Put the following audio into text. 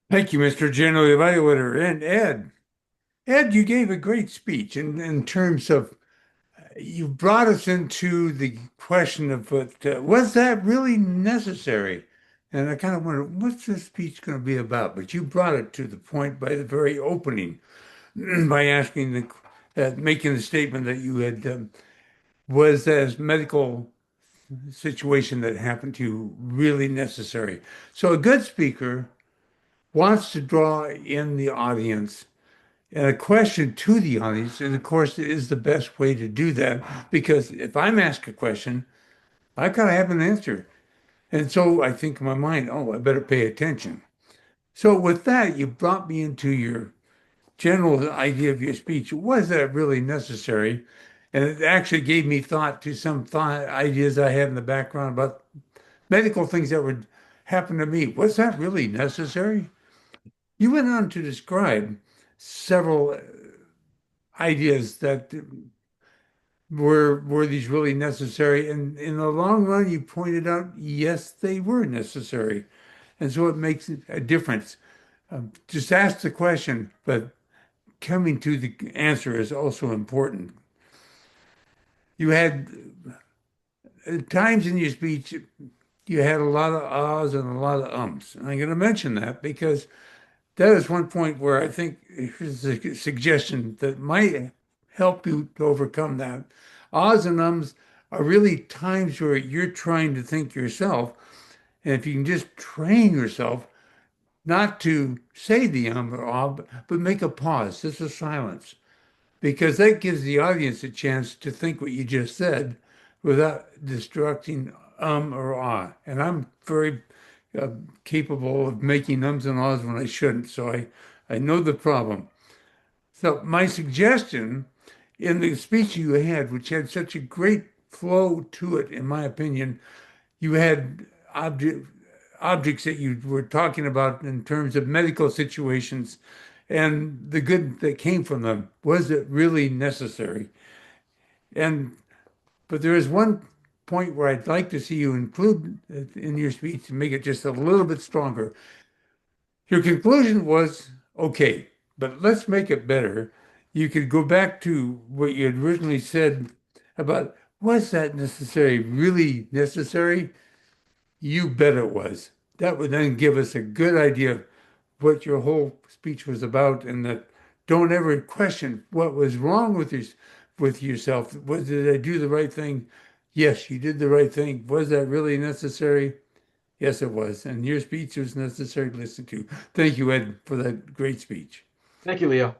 Thank you, Mr. General Evaluator. And Ed, you gave a great speech in terms of you brought us into the question of was that really necessary? And I kind of wondered, what's this speech going to be about? But you brought it to the point by the very opening by asking making the statement that you had was this medical situation that happened to you really necessary? So a good speaker wants to draw in the audience and a question to the audience, and of course, is the best way to do that because if I'm asked a question, I've got to have an answer. And so I think in my mind, oh, I better pay attention. So with that, you brought me into your general idea of your speech. Was that really necessary? And it actually gave me thought to some thought ideas I had in the background about medical things that would happen to me. Was that really necessary? You went on to describe several ideas that were these really necessary? And in the long run, you pointed out, yes, they were necessary. And so it makes a difference. Just ask the question, but coming to the answer is also important. You had times in your speech, you had a lot of ahs and a lot of ums. And I'm going to mention that because that is one point where I think here's a suggestion that might help you to overcome that. Ahs and ums are really times where you're trying to think yourself. And if you can just train yourself not to say the or ah, but make a pause, just a silence, because that gives the audience a chance to think what you just said without distracting or ah. And I'm very uh, capable of making ums and ahs when I shouldn't, so I know the problem. So my suggestion in the speech you had, which had such a great flow to it, in my opinion, you had objects that you were talking about in terms of medical situations and the good that came from them. Was it really necessary? And but there is one point where I'd like to see you include in your speech to make it just a little bit stronger. Your conclusion was okay, but let's make it better. You could go back to what you had originally said about was that necessary, really necessary? You bet it was. That would then give us a good idea of what your whole speech was about, and that don't ever question what was wrong with yourself. Did I do the right thing? Yes, you did the right thing. Was that really necessary? Yes, it was. And your speech was necessary to listen to. Thank you, Ed, for that great speech. Thank you, Leo.